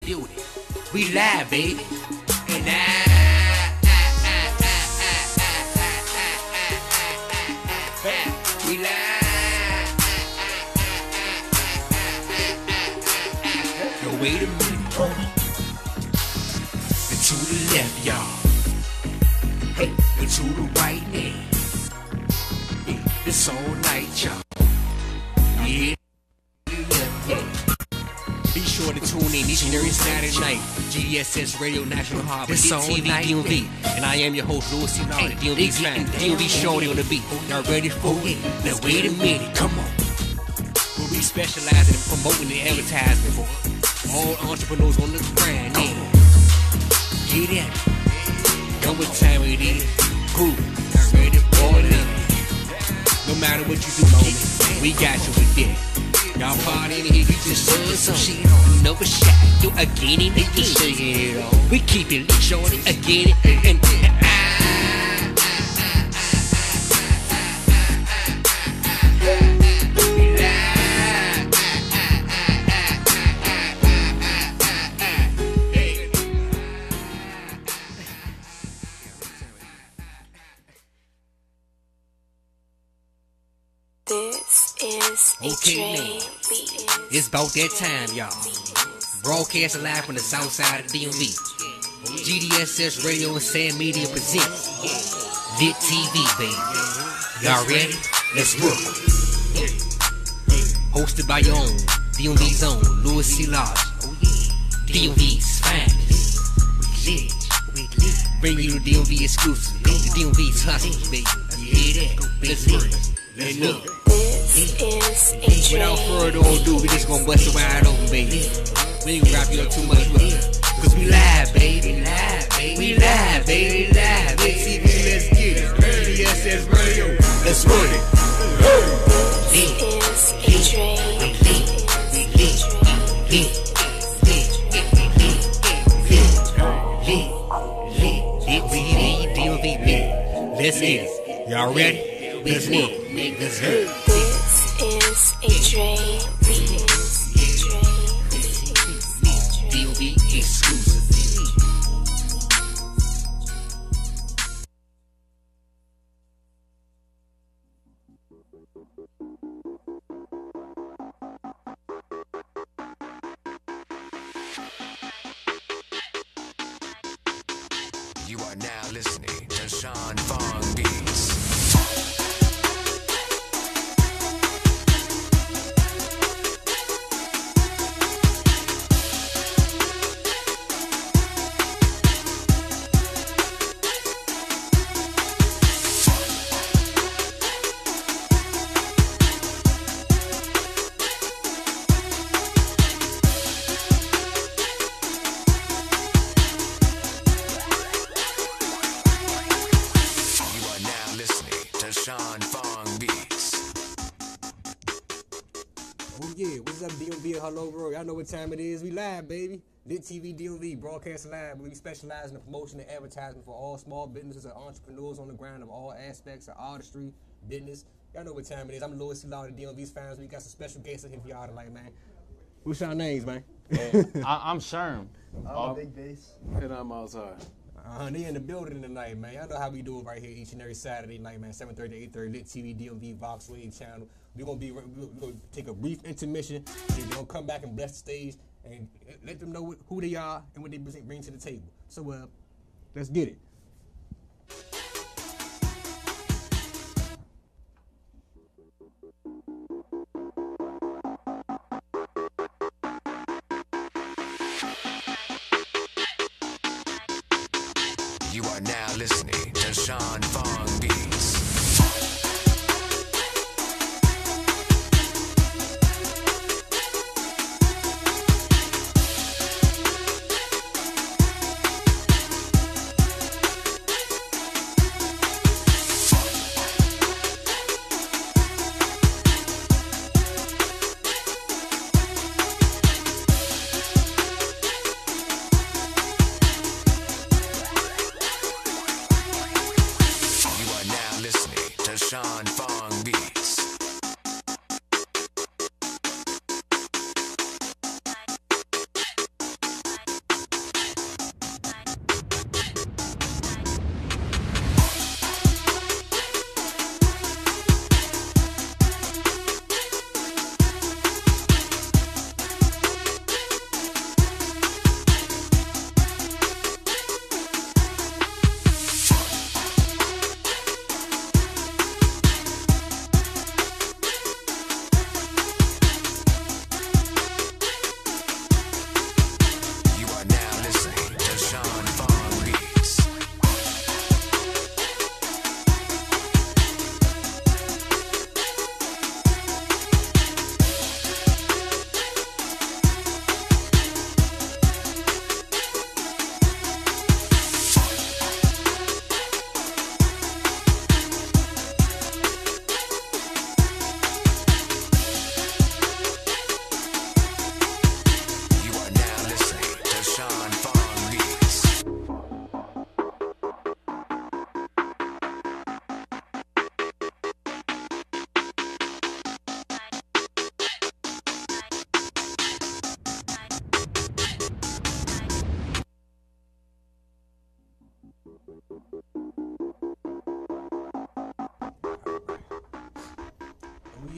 building. We live, baby. And we live. Yo, wait a minute. And to the left, y'all. Hey, and to the right now. Yeah, it's all night, y'all. Yeah. Be sure to tune in each and every Saturday night. GDSS Radio National Harbor, TV DMV. And I am your host, Louis C. Lawler, DMV's fan. DMV Shorty on the beat. Y'all ready for it? Now wait a minute, come on. Where we specialize in promoting the advertisement for all entrepreneurs on the brand. Yeah. Get it. Know what time it is. Groove. Y'all ready for it? No matter what you do, homie, we got you with that. Y'all party in here, you just put some shit on. No shot, do again and again. Shaking it on. We keep it lit, shorty, again and okay, man. It's about that time, y'all. Broadcasting live from the south side of DMV. GDSS Radio and Sam Media presents Lit TV, baby. Y'all ready? Let's roll. Hosted by your own DMV's own Louis C. Lawler. DMV's finest. We lit. Bring you the DMV exclusive. The DMV's hustlers, baby. You hear that? Let's roll. Let's look. Without further ado, we just gonna bust it wide open, baby. We ain't gonna wrap you up too much with it. Cause we live, baby. We live, baby. Live. Let's see, let's get it. GDSS Radio. Let's run it. This is a train. Let's get it. Y'all ready? Let's look. Let's go. This is a train. DOB exclusive. You are now listening to Sean Fong Beats. Sean Fong Beats. Oh yeah, what's up DMV? Hello bro, y'all know what time it is. We live, baby. Lit TV DMV, broadcast live. We specialize in the promotion and advertisement for all small businesses and entrepreneurs on the ground of all aspects of artistry, business. Y'all know what time it is. I'm Louis C. Lawler, DMV's fans. We got some special guests in here for y'all tonight, man. What's y'all names, man? I'm Sherm. I'm Big Bass. And I'm outside. They in the building tonight, man. Y'all know how we do it right here each and every Saturday night, man. 7:30 to 8:30, Lit TV, DMV, Vox Wave channel. We're gonna take a brief intermission. And we're gonna come back and bless the stage and let them know who they are and what they bring to the table. So, let's get it. You are now listening to Sean Fong Beats. Listen.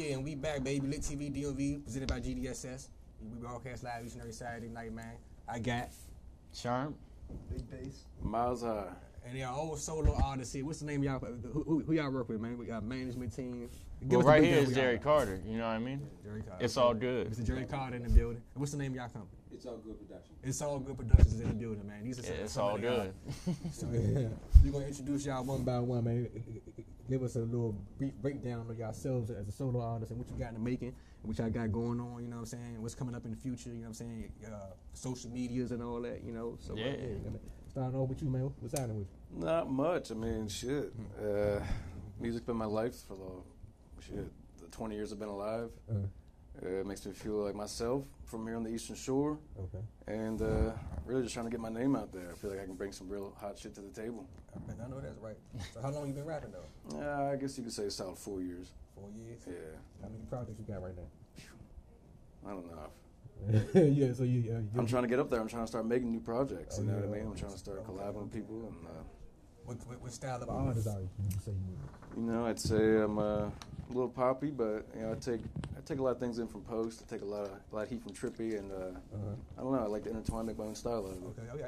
Yeah, and we back, baby. Lit TV DMV, presented by GDSS. We broadcast live each and every Saturday night, man. I got Sharm. Big bass. Miles High. and they are all solo artists here. What's the name of y'all? Who y'all work with, man? We got management team. Well, right here is Jerry Carter. You know what I mean? Jerry Carter. It's all good. Mr. Jerry Carter in the building. And what's the name of y'all company? It's All Good Production. It's All Good Productions in the building, man. These are some, It's some all of the, good. So we're gonna introduce y'all one by one, man. Give us a little brief breakdown of yourselves as a solo artist and what you got in the making, and what y'all got going on. You know what I'm saying? What's coming up in the future? You know what I'm saying? Social medias and all that. You know. So Yeah. starting off with you, man. What's happening with you? Not much. I mean, shit. Music's been my life for the 20 years I've been alive. It makes me feel like myself from here on the Eastern Shore. Okay. And really just trying to get my name out there. I feel like I can bring some real hot shit to the table. I know that's right. So how long you been rapping though? I guess you could say solid 4 years. 4 years. Yeah. How many projects you got right now? I don't know. Yeah. So you. I'm trying to get up there. I'm trying to start making new projects. You know what I mean? I'm trying to start collabing with people. And What style of artist are you? You say you. you know, I'd say I'm a little poppy, but you know, I take a lot of things in from Post. I take a lot of heat from Trippy, and I don't know. I like to intertwine, make my own style out of it. Okay,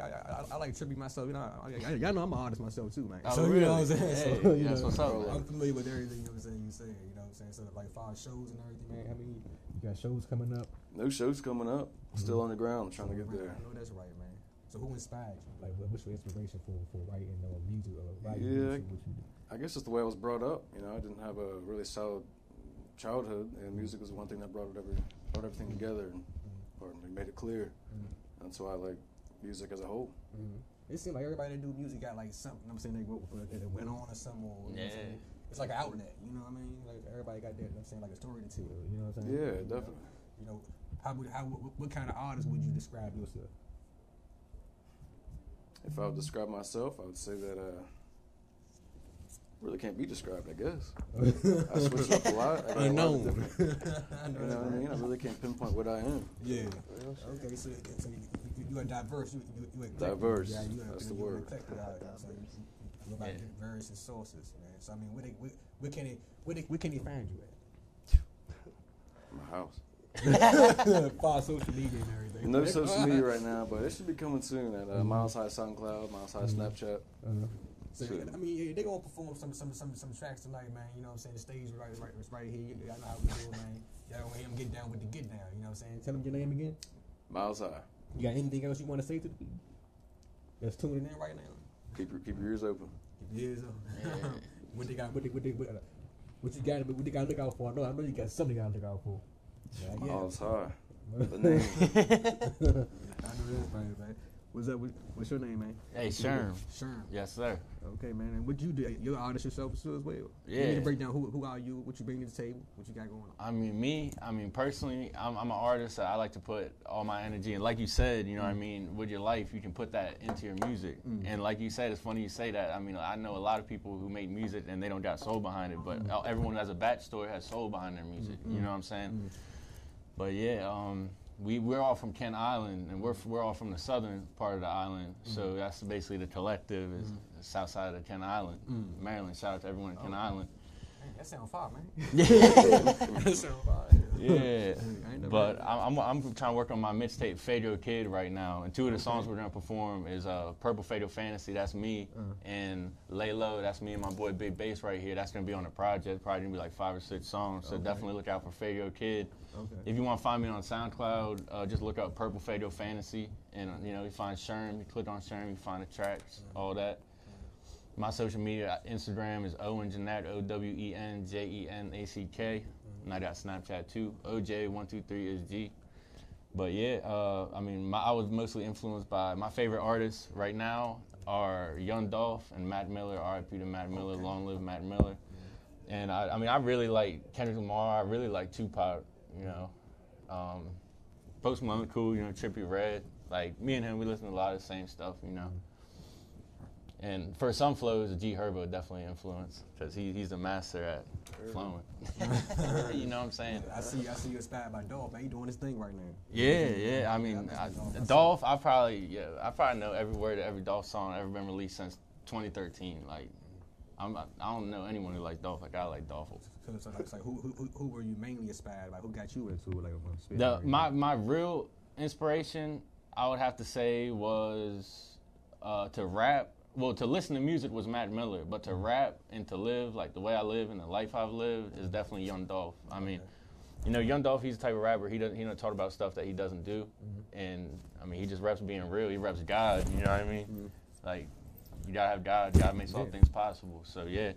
I like Trippy myself. You know, y'all know I'm an artist myself too, man. Oh, so really? you know what I'm saying. Hey, So, you that's know, what's up, man. I'm familiar with everything. You know what I'm saying. You saying, you know what I'm saying. So like 5 shows and everything, man. I mean, you got shows coming up. No shows coming up. Still on the ground. I'm trying to get there. I know that's right, man. So who inspired you? Like, what's your inspiration for writing music or writing Yeah, music? What you do? I guess it's the way I was brought up. You know, I didn't have a really solid childhood, and music was one thing that brought everything together and made it clear. That's why I like music as a whole. It seems like everybody that do music got like something. I'm saying they went on or something. Or, you know what I'm saying? It's like an outlet. You know what I mean? Like everybody got that. You know what I'm saying, like a story to tell. You know what I'm saying? Yeah, You definitely. know, what kind of artist would you describe yourself? If I would describe myself, I would say that really can't be described, I guess. I switch up a lot. I got a lot of different, you know what I mean? I really can't pinpoint what I am. Yeah. Okay, so you are diverse. You eclectic. Diverse. Yeah, That's the you're word. eclectic out there. So you about various sources, man. So I mean, where can they find you at? My house. Far social media and everything. No social media right now, but it should be coming soon at Miles High SoundCloud, Miles High Snapchat. So, I mean, they gonna perform some tracks tonight, man. You know what I'm saying? The stage is right here. Y'all know how we do it, man. Y'all gonna hear them get down with the get down. You know what I'm saying? Tell them your name again. Miles High. You got anything else you want to say to the people that's tuning in right now? Keep your ears open. Keep your ears open. What you got to look out for? I know you got something you got to look out for. Yeah. Miles High. The name. I know that's right, man. What's up? What's your name, man? Hey, Sherm. Sherm. Yes, sir. Okay, man. And what you do? You're an artist yourself too as well. Yeah. You need to break down who are you, what you bring to the table, what you got going on. I mean, personally, I'm an artist. I like to put all my energy, and like you said, you know what I mean, with your life, you can put that into your music. And like you said, it's funny you say that. I mean, I know a lot of people who make music and they don't got soul behind it, but everyone who has a backstory has soul behind their music. You know what I'm saying? But yeah, we're all from Kent Island, and we're all from the southern part of the island. So that's basically the collective is the south side of Kent Island, Maryland. Shout out to everyone in Kent Island. Man, that sound fire, man. Yeah, That sound fire. yeah. But I'm trying to work on my mixtape Fadio Kid right now, and 2 of the songs we're gonna perform is Purple Fatal Fantasy, that's me, and Lay Low, that's me and my boy Big Bass right here. That's gonna be on the project. Probably gonna be like 5 or 6 songs. So definitely look out for Fadio Kid. Okay. If you want to find me on SoundCloud, just look up Purple Fatal Fantasy, and you know you find Sherm. You click on Sherm, you find the tracks, all that. My social media, Instagram is Owen Jenack, OwenJenack, and I got Snapchat too, OJ123SG. But yeah, I mean, I was mostly influenced by my favorite artists right now are Young Dolph and Mac Miller. R.I.P. to Mac Miller, long live Mac Miller. And I mean, I really like Kendrick Lamar. I really like Tupac. You know, Post Malone, cool. You know, Trippie Redd. Like me and him, we listen to a lot of the same stuff. You know. And for some flows, G Herbo definitely influenced because he's the master at flowing. You know what I'm saying? I see you inspired by Dolph, man. He doing his thing right now. Yeah. I mean, Dolph, I probably know every word of every Dolph song ever been released since 2013. Like, I don't know anyone who likes Dolph like I like Dolph. So it's like who were you mainly inspired by? Who got you into like My real inspiration, I would have to say, was to rap. Well, to listen to music was Mac Miller, but to rap and to live like the way I live and the life I've lived is definitely Young Dolph. I mean, you know, Young Dolph, he's the type of rapper, he don't talk about stuff that he doesn't do. And, I mean, he just raps being real. He raps God, you know what I mean? Like, you gotta have God. God makes all things possible. So, yeah,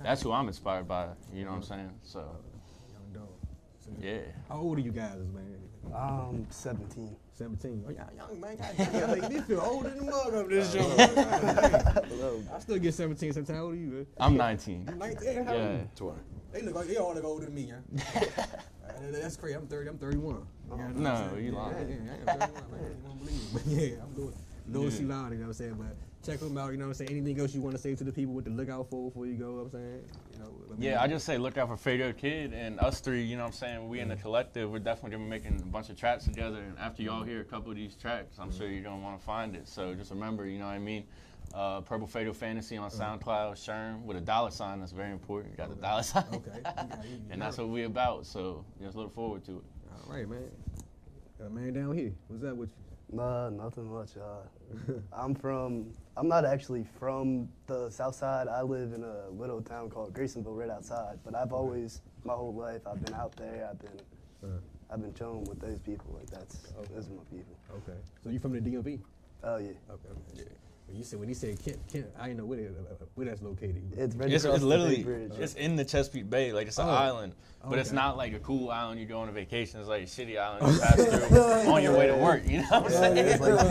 that's who I'm inspired by, you know what I'm saying? So, Young Dolph. So, yeah. How old are you guys, man? 17. 17. Oh, y'all young, man. Y'all making me feel older than mug up this show. I still get 17 sometimes. How old are you, man? I'm 19. You 19? How old are Yeah. you? 20. They look like they all look older than me, yeah. That's crazy. I'm 30. I'm 31. You know what I'm No, saying? you lying. Yeah, I am 31, man. You won't believe it. But yeah, I'm doing C Loud, you know what I'm saying? But check them out, you know what I'm saying? Anything else you want to say to the people with the lookout for before you go, you know what I'm saying? You know, Yeah, I just say look out for Fado Kid and us three, you know what I'm saying? We in the collective, we're definitely going to be making a bunch of tracks together. And after y'all hear a couple of these tracks, I'm sure you're going to want to find it. So just remember, you know what I mean? Purple Fado Fantasy on SoundCloud, Sherm, with a $sign. That's very important. You got the $sign. Okay. And that's what we about. So just look forward to it. All right, man. Man down here, what's up with you? Nothing much. I'm not actually from the South Side. I live in a little town called Graysonville, right outside. But I've always, my whole life, I've been out there. I've been chilling with those people. Like those are my people. Okay. So you from the DMV? Oh yeah. Okay. Yeah. When you said Kent, I didn't know where that's located. It's right It's across the literally, big bridge. it's in the Chesapeake Bay. Like, it's an island. But it's Okay. not like a cool island you go on a vacation. It's like a shitty island you pass through on your way to work. You know what I'm saying? It's like, I know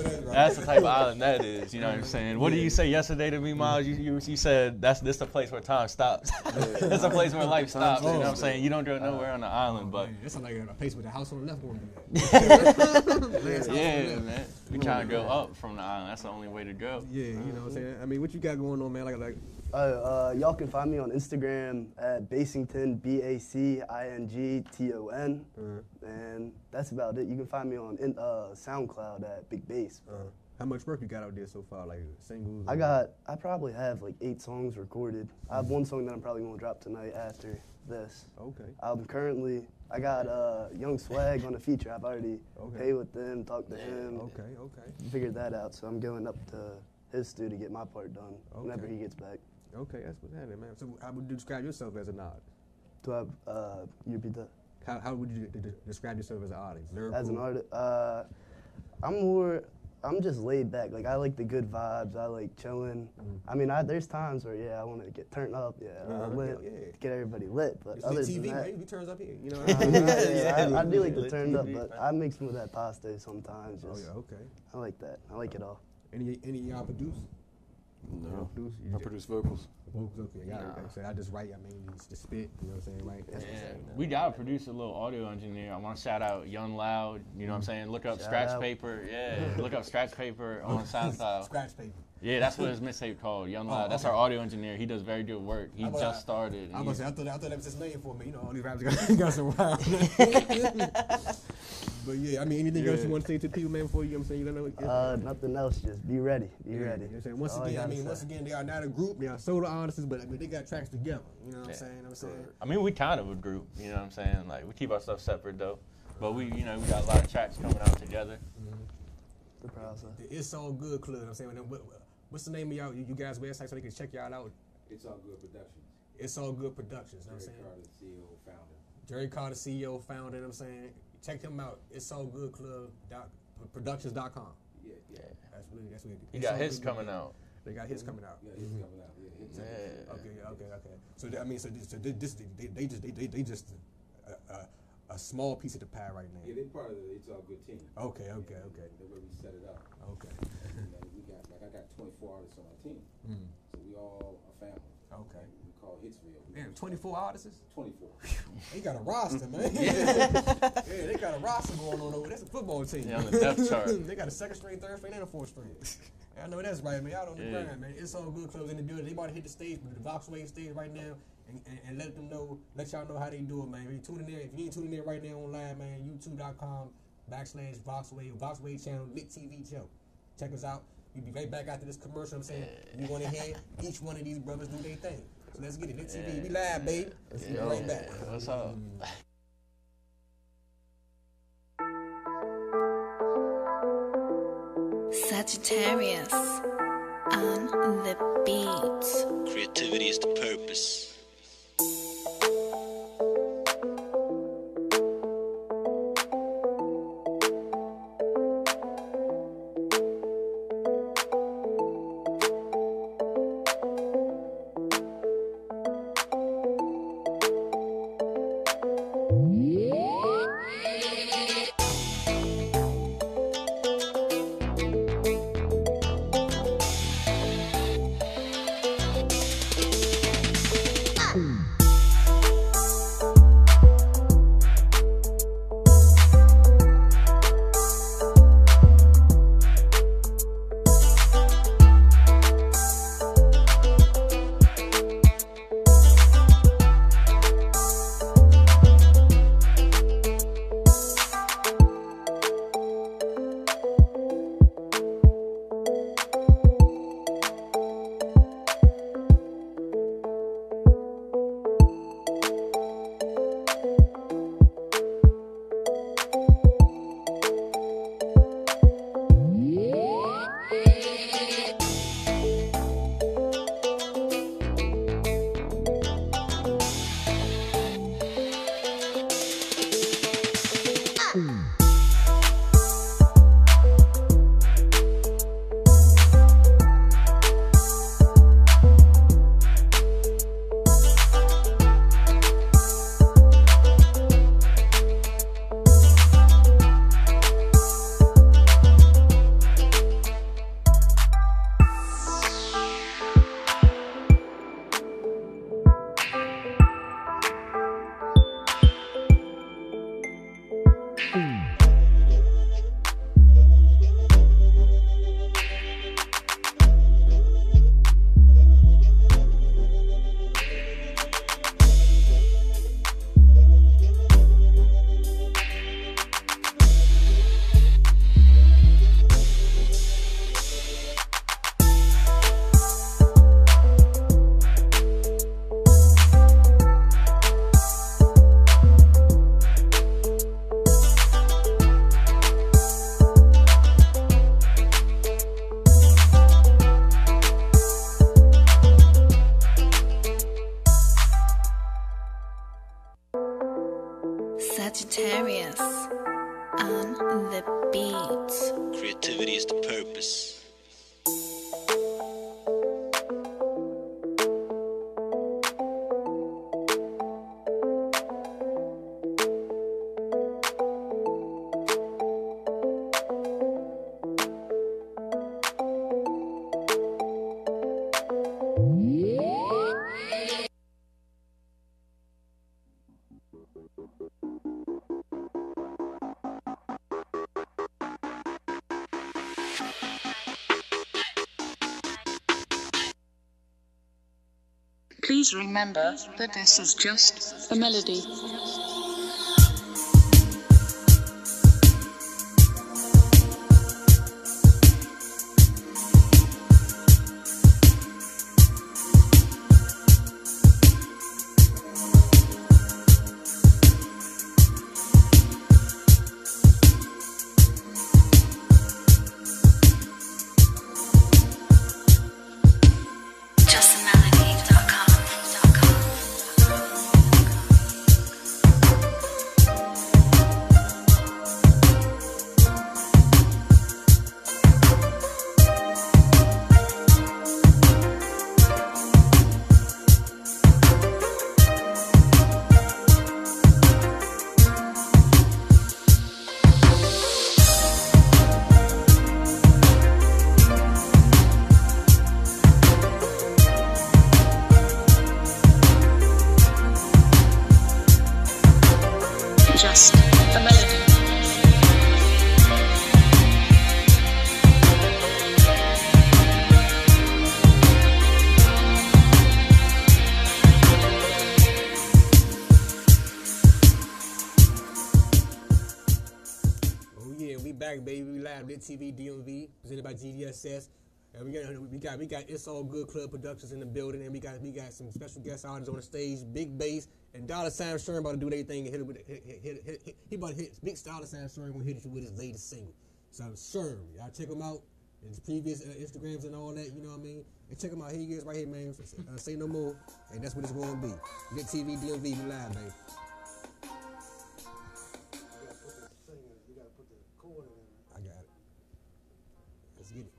that's right. That's the type of island that is. You know what I'm saying? What did you say yesterday to me, Miles? You said this the place where time stops. It's a place where life stops. You know what I'm saying? You don't go nowhere on the island, but That sounds like a place with a house on the left one. Last house on the yeah, left. man. We trying to go up from the island. That's the only way to go. Yeah, you know what I'm saying? I mean, what you got going on, man? Like y'all can find me on Instagram at Basington, BACINGTON, and that's about it. You can find me on SoundCloud at Big Bass. how much work you got out there so far? Like singles? I probably have like 8 songs recorded. I have one song that I'm probably gonna drop tonight after this. Okay. I got Young Swag on the feature. I've already paid with them, talked to him. Okay. Figured that out. So I'm going up to his studio to get my part done whenever he gets back. Okay, that's what's happening, man. So how would you describe yourself as an artist? Do I you repeat that? How would you describe yourself as an artist? Lyrical? As an artist, I'm just laid back. Like, I like the good vibes. I like chilling. I mean, there's times where, I want to get turned up. Lit, get everybody lit. But It's other TV, than that, man. He turns up here. You know what I do like to turn up, but I mix some of that pasta sometimes. Just, okay. I like that. I like it all. Any of y'all produce? No. Produce? I produce vocals. Vocals, okay. Got it. So I just write, just spit, you know what I'm saying, right? Yeah. We got to produce a little audio engineer. I want to shout out Young Loud. You know what I'm saying? Look up Scratch Paper. Yeah, look up Scratch Paper on SoundCloud. Scratch Paper. Yeah, that's what his mixtape called, Young Loud. That's our audio engineer. He does very good work. He just started. I thought that was his name for me. You know, all these rappers got some wild. But yeah, I mean, anything else you want to say to the people, man, before you, you know? Nothing else. Just be ready. Be ready. Once again, they are not a group. They are solo artists, but they got tracks together. You know what I'm saying? I mean, we kind of a group. You know what I'm saying? Like, we keep our stuff separate though, but we got a lot of tracks coming out together. The process. It's All Good Club. You know what I'm saying? What's the name of you guys' website so they can check y'all out? It's All Good Productions. It's All Good Productions. You know what I'm saying? Jerry Carter, CEO, founder. You know what I'm saying? Check him out. It's All Good Club Productions.com. Yeah. That's what He got his coming out. They got his coming out. Yeah, his coming out. Yeah, Okay. So they just a small piece of the pie right now. Yeah, they're part of the It's All Good team. Okay. The way we set it up. Okay. We got I got 24 artists on our team, so we all a family. Okay. We call Hitsville. Damn, 24 artists? 24. They got a roster, man. Yeah, they got a roster going on over. That's a football team. Yeah, on the depth chart. They got a second string, third string, and a fourth string. I know that's right, man. Y'all on the grind, man. It's All Good Clubs in the building. They about to hit the stage, the Voxwave stage right now, and let y'all know how they do it, man. If you ain't tuning in right now online, man, youtube.com/Voxwave, Voxwave channel, Lit TV show. Check us out. We'll be right back after this commercial. I'm saying we want to hear each one of these brothers do their thing. So let's get it. Lit TV, we live, baby. Let's get right back. What's up? Sagittarius on the beat. Creativity is the purpose. Sagittarius on the beat. Creativity is the purpose. Please remember that this is just a melody. Just a melody. Oh yeah, we back, baby. We live. Lit TV DMV, presented by GDSS. And we got It's All Good Club Productions in the building, and we got some special guest artists on the stage, Big Bass and Dollar Sign Sherm about to do their thing and hit it with he about to hit Big Dollar Sign Sherm gonna hit you with his latest single. So Sherm, y'all check him out. His previous Instagrams and all that, you know what I mean? And check him out. Here he is right here, man. Say no more. And that's what it's gonna be. Lit TV DMV, we live, baby. You gotta put the chord in. I got it. Let's get it.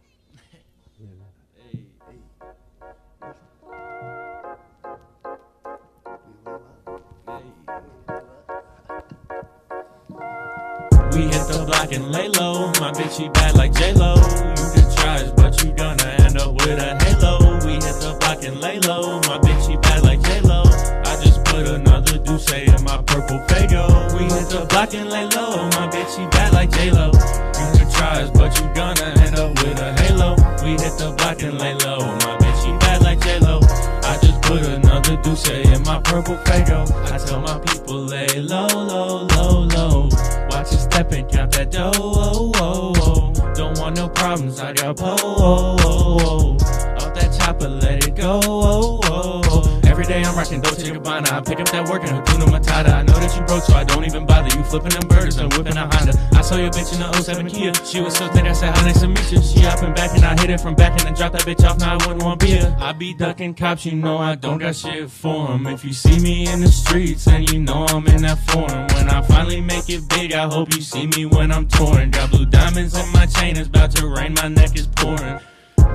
We hit the block and lay low. My bitch, she bad like J-Lo. You can try us, but you gonna end up with a halo. We hit the block and lay low. My bitch, she bad like J-Lo. I just put another Douce in my purple Fago. We hit the block and lay low. My bitch, she bad like J-Lo. You can try us, but you gonna end up with a halo. We hit the block and lay low. My bitch, she bad like J-Lo. I just put another Douce in my purple Fago. I tell my people lay low, low, low, low. Watch it step and count that dough, oh, oh, oh. Don't want no problems, I got po, oh, oh, oh. Off that chopper, let it go, oh, oh, oh. Every day I'm rocking Dolce & Gabbana. I pick up that work and Hakuna Matata. I know that you broke, so I don't even bother. You flipping them burgers and whipping a Honda. I saw your bitch in the 07 Kia. She was so thick, I said, hi, nice to meet you. She hopping back and I hit it from back and then dropped that bitch off. Now I wouldn't want beer. I be ducking cops, you know I don't got shit for 'em. If you see me in the streets and you know I'm in that foreign. When I finally make it big, I hope you see me when I'm touring. Got blue diamonds in my chain, it's about to rain, my neck is pouring.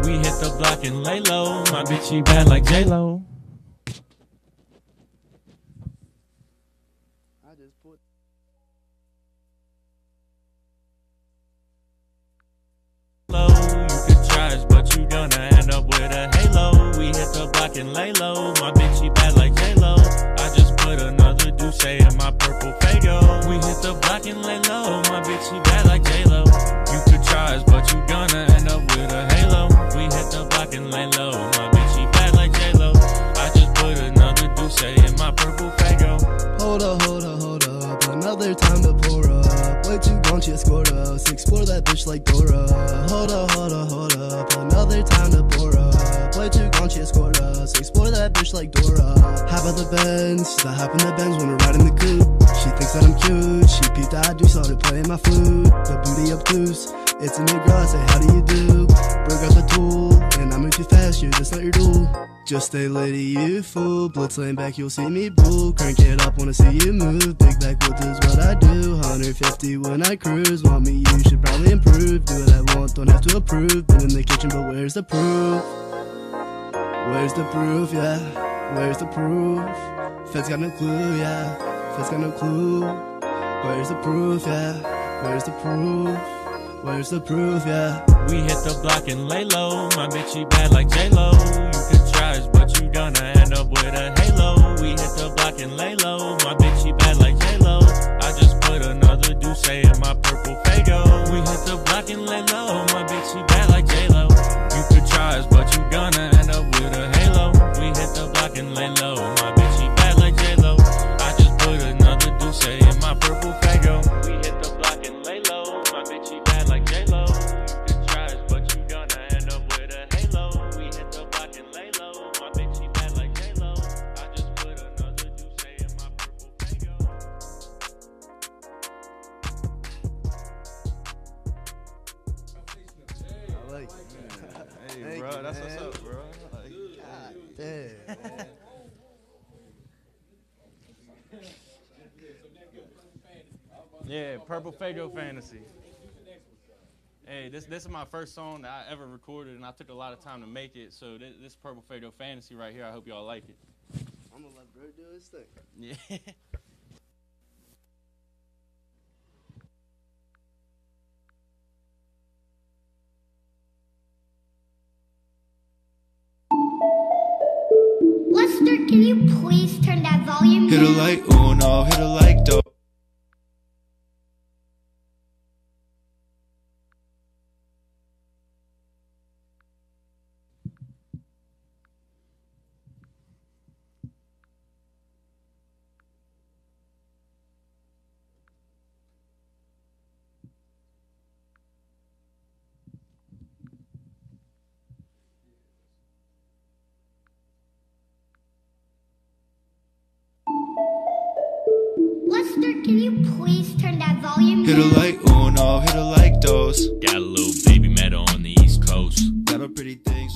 We hit the block and lay low. My bitch, she bad like J-Lo. You could try us, but you gonna end up with a halo. We hit the block and lay low. My bitch, she bad like J-Lo. I just put another Douce in my purple Fago. We hit the block and lay low. My bitch, she bad like J-Lo. You could try us, but you gonna end up with a halo. We hit the block and lay low. My bitch, she bad like J-Lo. I just put another Douce in my purple Fago. Hold up, hold up, hold up. Another time to pour up. Way too gone, she scored us. Explore that bitch like Dora. Hold up, hold up, hold up. Another time to pour up. Way too gone, she scored us. Explore that bitch like Dora. Hop out the Benz, she's not hopping the Benz, wanna ride in the coupe. She thinks that I'm cute. She peeped that I do, started playing my flute. The booty obtuse. It's a new girl, I say, how do you do? Broke out the tool, and I move too fast, you're just not your duel. Just stay lady, you fool. Blitz lane back, you'll see me bull. Crank it up, wanna see you move. Big backwoods is what I do. 150 when I cruise. Want me, you should probably improve. Do what I want, don't have to approve. Been in the kitchen, but where's the proof? Where's the proof, yeah? Where's the proof? Feds got no clue, yeah. Feds got no clue. Where's the proof, yeah? Where's the proof? Where's the proof, yeah? We hit the block and lay low. My bitch, she bad like J-Lo. You could try us, but you gonna end up with a halo. We hit the block and lay low. My bitch, she bad like J-Lo. I just put another Douce in my purple Fago. We hit the block and lay low. My bitch, she bad like J-Lo. You could try us, but you gonna end up with a halo. We hit the block and lay low. My bitch, she bad like J-Lo. I just put another Douce in my purple Fago. We hit the block and lay low. My bitch, she bad like J-Lo. You could try us, but you gonna end up with a halo. We hit the block and lay low. My bitch, she bad like J-Lo. I just put another Douce in my purple Fago. I like it. Hey, Thank bro, you, that's man. what's up, bro. Like, God damn. yeah, Purple Fago Fantasy. Hey, this is my first song that I ever recorded, and I took a lot of time to make it. So this Purple Fago Fantasy right here, I hope y'all like it. I'm gonna let bro do his thing. Yeah. Lester, can you please turn that volume Hit her down? like Uno, hit her like dope. can you please turn that volume Hit a down? like uno, hit a like dos. Got a little baby meta on the East Coast. Got a pretty thing.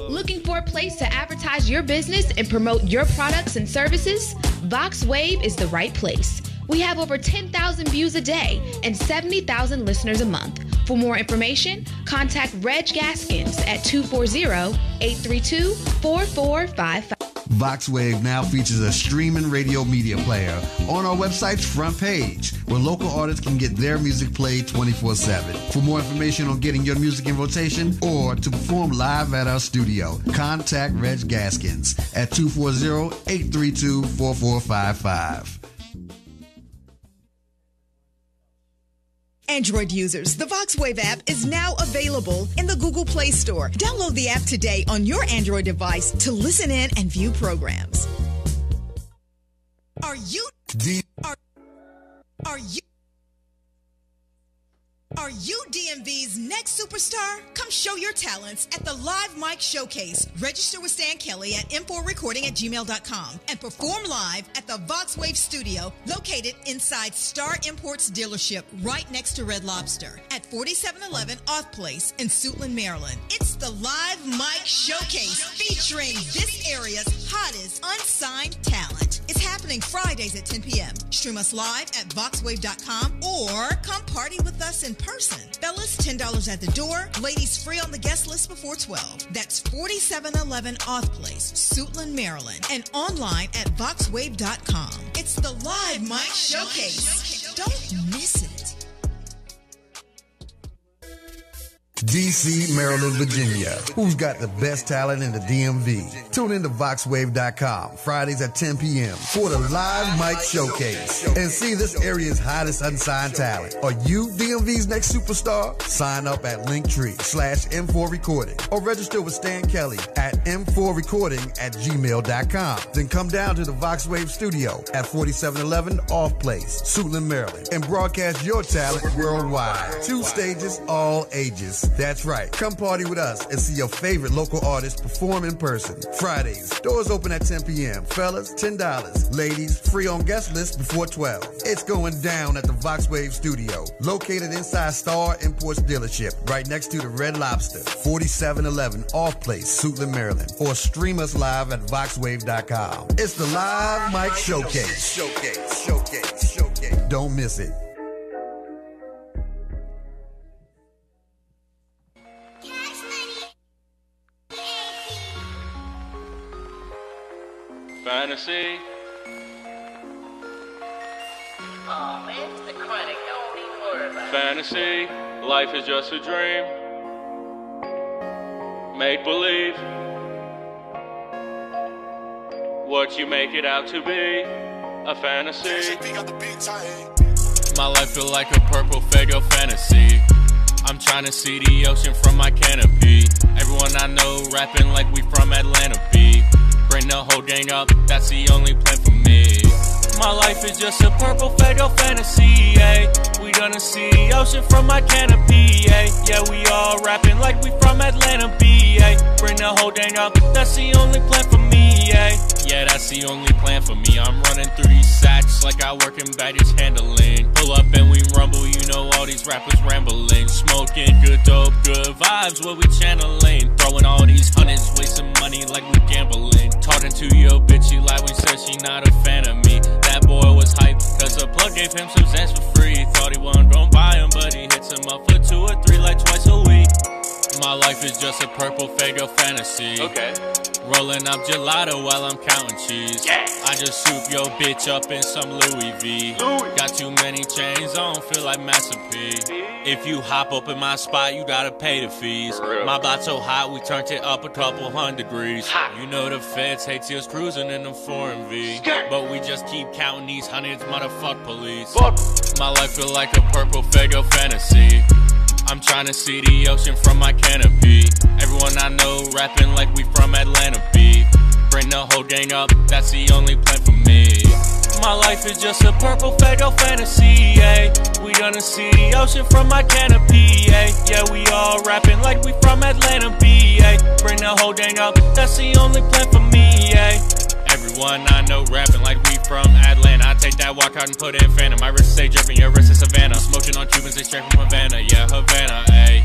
Looking for a place to advertise your business and promote your products and services? VoxWave is the right place. We have over 10,000 views a day and 70,000 listeners a month. For more information, contact Reg Gaskins at 240-832-4455. VoxWave now features a streaming radio media player on our website's front page, where local artists can get their music played 24/7. For more information on getting your music in rotation or to perform live at our studio, contact Reg Gaskins at 240-832-4455. Android users, the VoxWave app is now available in the Google Play Store. Download the app today on your Android device to listen in and view programs. Are you DMV's next superstar? Come show your talents at the Live Mic Showcase. Register with Stan Kelly at m4recording@gmail.com and perform live at the VoxWave Studio, located inside Star Imports dealership right next to Red Lobster at 4711 Off Place in Suitland, Maryland. It's the Live Mic Showcase featuring this area's hottest unsigned talent. It's happening Fridays at 10 p.m. Stream us live at voxwave.com or come party with us in person. Fellas, $10 at the door. Ladies, free on the guest list before 12. That's 4711 Off Place, Suitland, Maryland, and online at voxwave.com. It's the Live Mic Showcase. Don't miss it. DC, Maryland, Virginia. Who's got the best talent in the DMV? Tune in to VoxWave.com Fridays at 10 p.m. for the Live Mic Showcase and see this area's hottest unsigned talent. Are you DMV's next superstar? Sign up at Linktree/M4Recording or register with Stan Kelly at M4Recording@gmail.com. Then come down to the VoxWave studio at 4711 Off Place, Suitland, Maryland, and broadcast your talent worldwide. 2 stages, all ages. That's right. Come party with us and see your favorite local artists perform in person. Fridays, doors open at 10 p.m. Fellas, $10. Ladies, free on guest list before 12. It's going down at the VoxWave studio, located inside Star Imports dealership, right next to the Red Lobster, 4711 Off Place, Suitland, Maryland. Or stream us live at voxwave.com. It's the Live Mic Showcase. Showcase. Don't miss it. Fantasy. Oh man, it's the chronic. Don't even worry about it. Fantasy. Life is just a dream. Make believe. What you make it out to be. A fantasy. My life feel like a purple Faygo fantasy. I'm trying to see the ocean from my canopy. Everyone I know rapping like we from Atlanta B. Bring the whole gang up, that's the only plan for me. My life is just a purple Faygo fantasy, ayy. We gonna see the ocean from my canopy, ayy. Yeah, we all rapping like we from Atlanta B, ayy. Bring the whole gang up, that's the only plan for me, ayy. Yeah, that's the only plan for me. I'm running through these sacks like I work in baggage handling. Pull up and we rumble, you know all these rappers rambling. Smoking good dope, good vibes, what we channeling. Throwing all these hundreds, wasting money like we gambling. Talking to your bitch, she lied when she said she not a fan of me. That boy was hyped, cause a plug gave him some Zans for free. Thought he wasn't gon' buy him, but he hits him up for 2 or 3 like twice a week. My life is just a purple Faygo fantasy. Okay. Rolling up gelato while I'm counting cheese. Yeah. I just soup your bitch up in some Louis V. Got too many chains, I don't feel like Master P. If you hop up in my spot, you gotta pay the fees. My block so hot, we turned it up a couple 100 degrees. You know the feds hate us cruising in the foreign V. But we just keep counting these hundreds, motherfuck police. My life feel like a purple Faygo fantasy. I'm trying to see the ocean from my canopy. Everyone I know rapping like we from Atlanta B. Bring the whole gang up, that's the only plan for me. My life is just a purple Faygo fantasy, ayy. We gonna see the ocean from my canopy, ayy. Yeah, we all rapping like we from Atlanta B, ayy. Bring the whole gang up, that's the only plan for me, ayy. Everyone I know rapping like we from Atlanta. I take that walk out and put in Phantom. My wrist stay dripping, your wrist is Savannah. Smoking on Cubans, they straight from Havana. Yeah, Havana, ayy.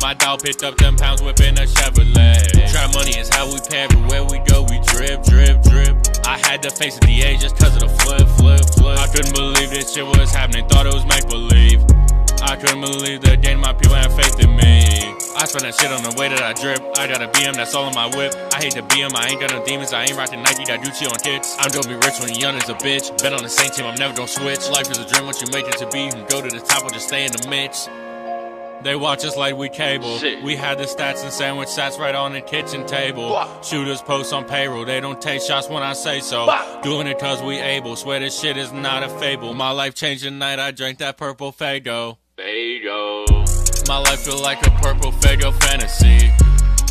My dog picked up them pounds, whipping a Chevrolet. Trap money is how we pay everywhere we go. We drip, drip, drip. I had to face the DA just cause of the flip, flip, flip. I couldn't believe this shit was happening, thought it was make-believe. I couldn't believe that day my people had faith in me. I spend that shit on the way that I drip. I got a BM, that's all in my whip. I hate the BM, I ain't got no demons. I ain't rocking Nike, that Gucci on kicks. I'm gonna be rich when you're young as a bitch. Bet on the same team, I'm never gonna switch. Life is a dream, once you make it to be, you can go to the top or just stay in the mix. They watch us like we cable. Shit. We had the stats and sandwich stats right on the kitchen table. Shooters post on payroll, they don't take shots when I say so. Doing it cause we able, swear this shit is not a fable. My life changed the night I drank that purple Faygo. My life feel like a purple Faygo fantasy.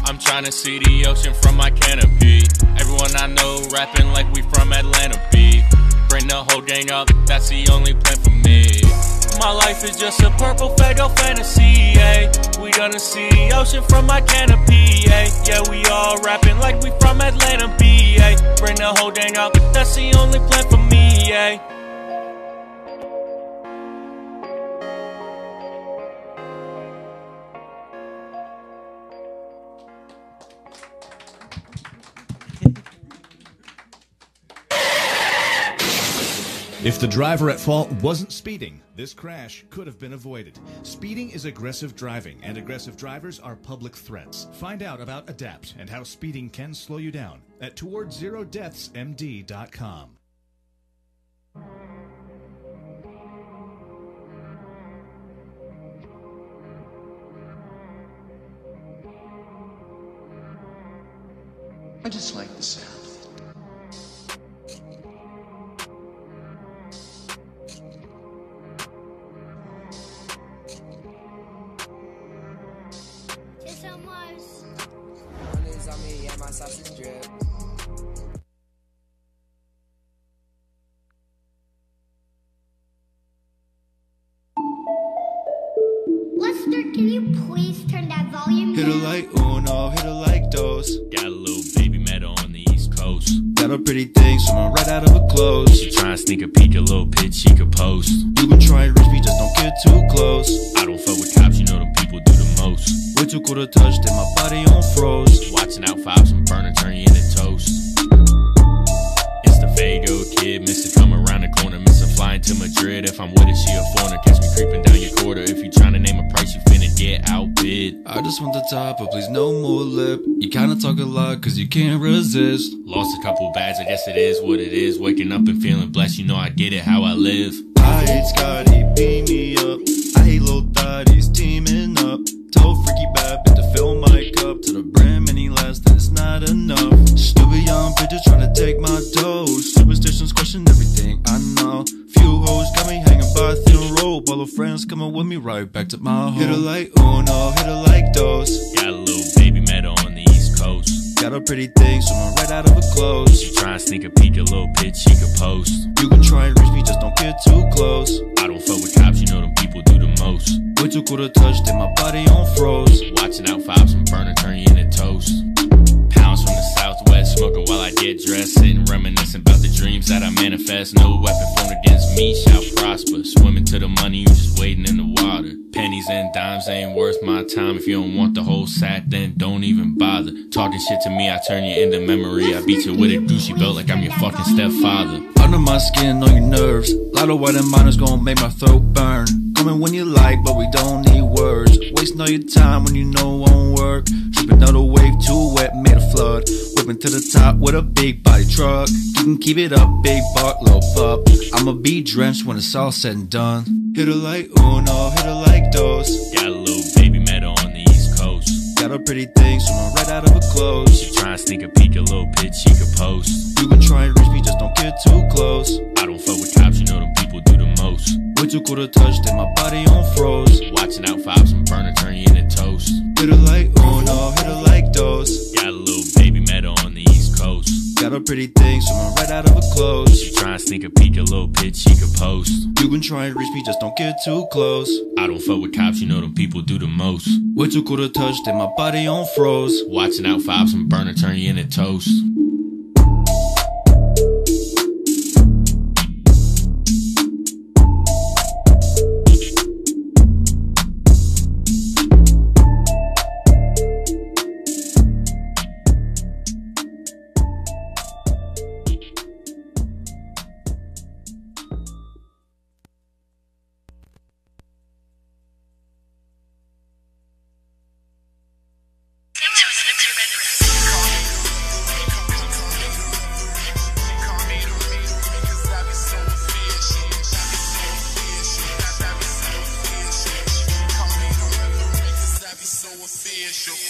I'm trying to see the ocean from my canopy. Everyone I know rapping like we from Atlanta B. Bring the whole gang up, that's the only plan for me. My life is just a purple Faygo fantasy, ayy. We gonna see the ocean from my canopy, ayy. Yeah, we all rapping like we from Atlanta B, ayy. Bring the whole gang up, that's the only plan for me, ayy. If the driver at fault wasn't speeding, this crash could have been avoided. Speeding is aggressive driving, and aggressive drivers are public threats. Find out about ADAPT and how speeding can slow you down at TowardsZeroDeathsMD.com. I just like the sound. Sausage drip. Lester, can you please turn that volume Hit down? her like uno, hit her like dos. Got a little baby metal on the East Coast. Got a pretty thing swimming right out of her clothes. She try and sneak a peek, a little pitch she could post. You can try and reach me, just don't get too close. I don't fuck with cops, you know them people do the most. Way too cool to touch, then my body on froze. Watching out fives from burner, turn you into toast. It's the Faygo kid, Mr. Come around the corner, Mr. Flying to Madrid. If I'm with her, she a foreigner. Catch me creeping down your quarter. If you trying to name a price, you finna get outbid. I just want the top, but please no more lip. You kinda talk a lot, cause you can't resist. Lost a couple bags, I guess it is what it is. Waking up and feeling blessed, you know I get it, how I live. I hate Scotty, beam me up. I hate little thotties teaming up. Told Freaky Bad bitch to fill my cup to the brim, any less than it's not enough. Stupid young bitches trying to take my dough. Superstitions question everything I know. Few hoes got me hanging by a thin rope. All the friends coming with me right back to my home. Hit her like uno, hit her like dos. Got a little baby metal on the East Coast. Got a pretty thing swimming right out of her clothes. She try and sneak a peek, a little pitch she could post. You can try and reach me, just don't get too close. I don't fuck with cops, you know them people do the most. Way too cool to touch, then my body on froze. Watching out fives from burner, turn you into toast. Pounds from the Southwest, smoking while I get dressed. Sitting reminiscing about the dreams that I manifest. No weapon formed against me shall prosper. Swimming to the money, you just waiting in the water. Pennies and dimes ain't worth my time. If you don't want the whole sack, then don't even bother. Talking shit to me, I turn you into memory. I beat you with a douchey belt like I'm your fucking stepfather. Under my skin, on your nerves. Lot of white and minors gon' make my throat burn. Coming when you like, but we don't need words. Wasting all your time when you know it won't work. Tripping out a wave too wet, made a flood. Whipping to the top with a big body truck. You can keep it up, big bark, little pup. I'ma be drenched when it's all said and done. Hit her like uno, hit her like dos. Got a little baby metal on the East Coast. Got a pretty thing swimming right out of her clothes. She try and sneak a peek, a little pitch she could post. You can try and reach me, just don't get too close. I don't fuck with cops, you know them people do the most. Way too cool to touch, then my body on froze. Watching out fives from burner, turn you into toast. Hit her like uno, hit her like dos. Got a little baby metal on the East Coast. Got a pretty thing swimming right out of her clothes. She try and sneak a peek, a little pitch she could post. You can try and reach me, just don't get too close. I don't fuck with cops, you know them people do the most. Way too cool to touch, then my body on froze. Watching out fives from burner, turn you into toast. official.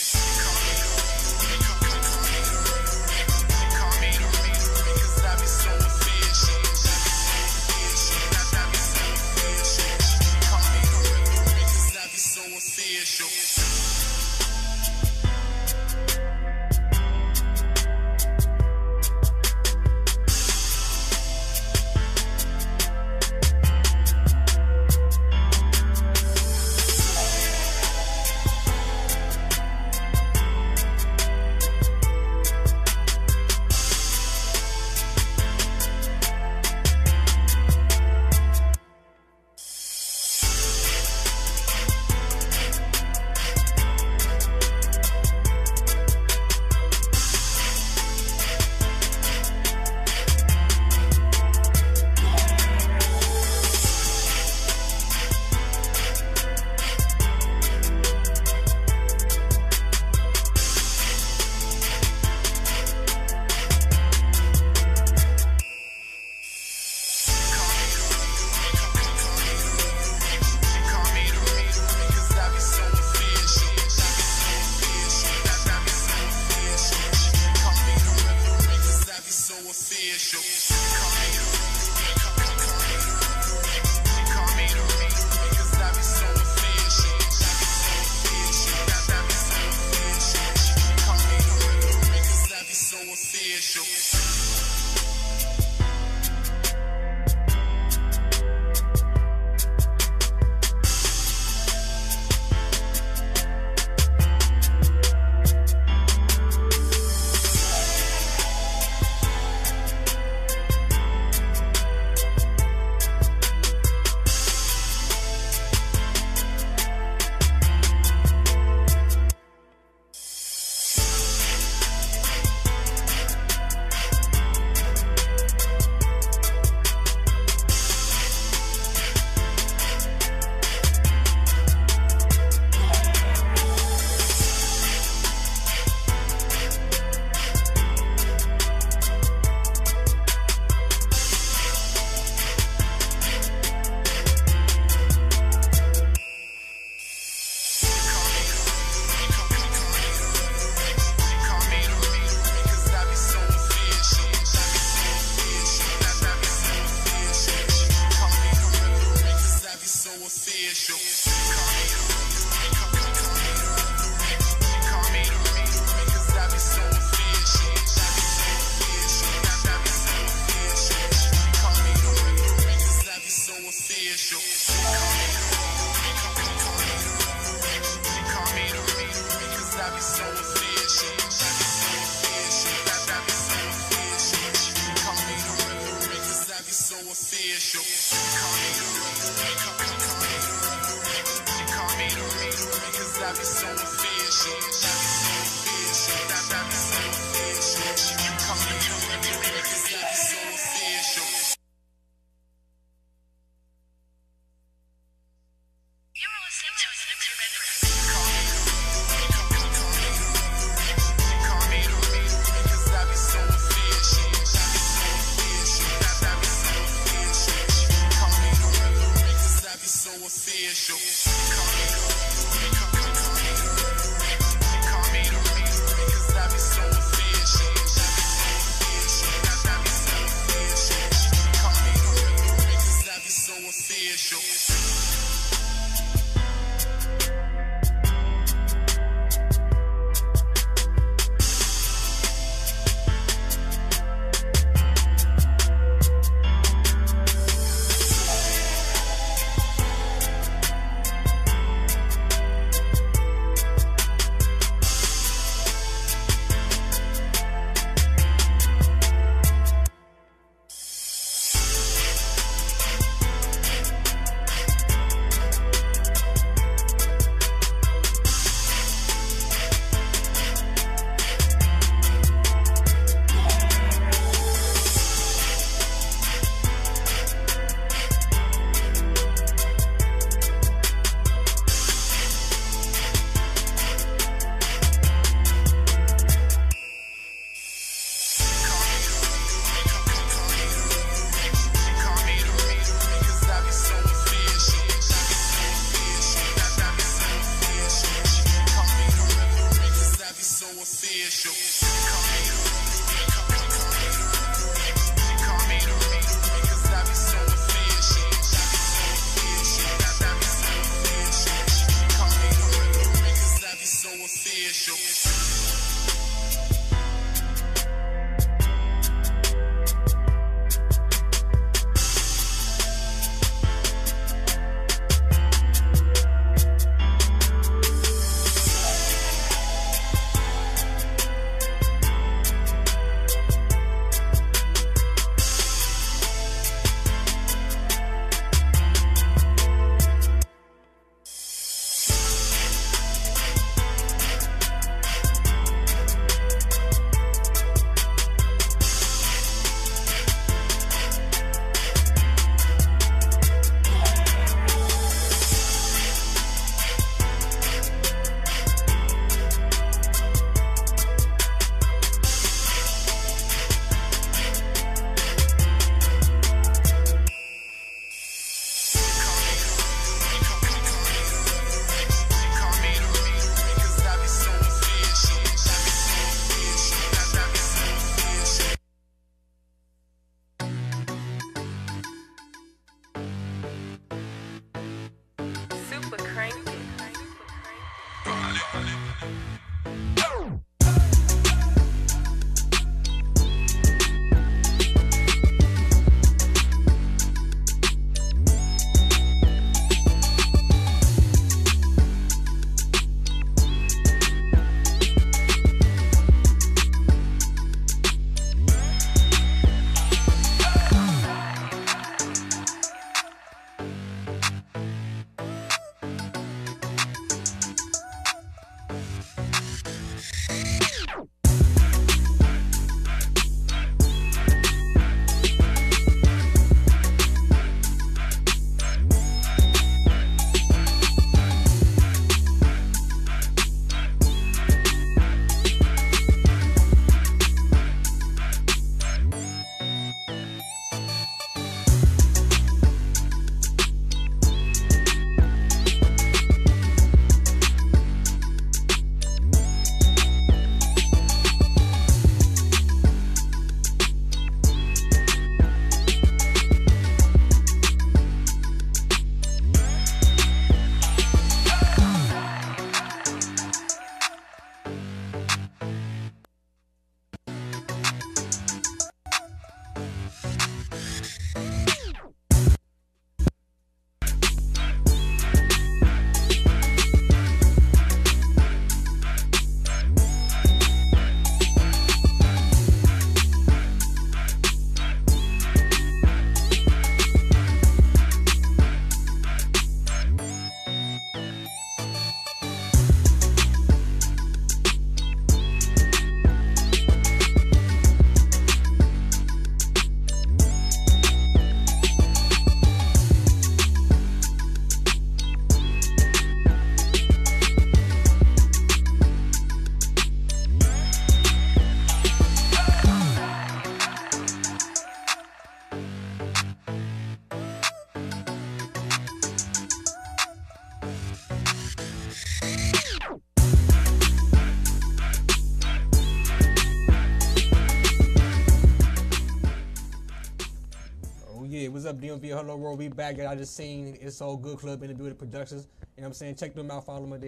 up, DMV? Hello World. We back. I just seen It's All Good Club in the Building Productions. You know what I'm saying? Check them out. Follow them at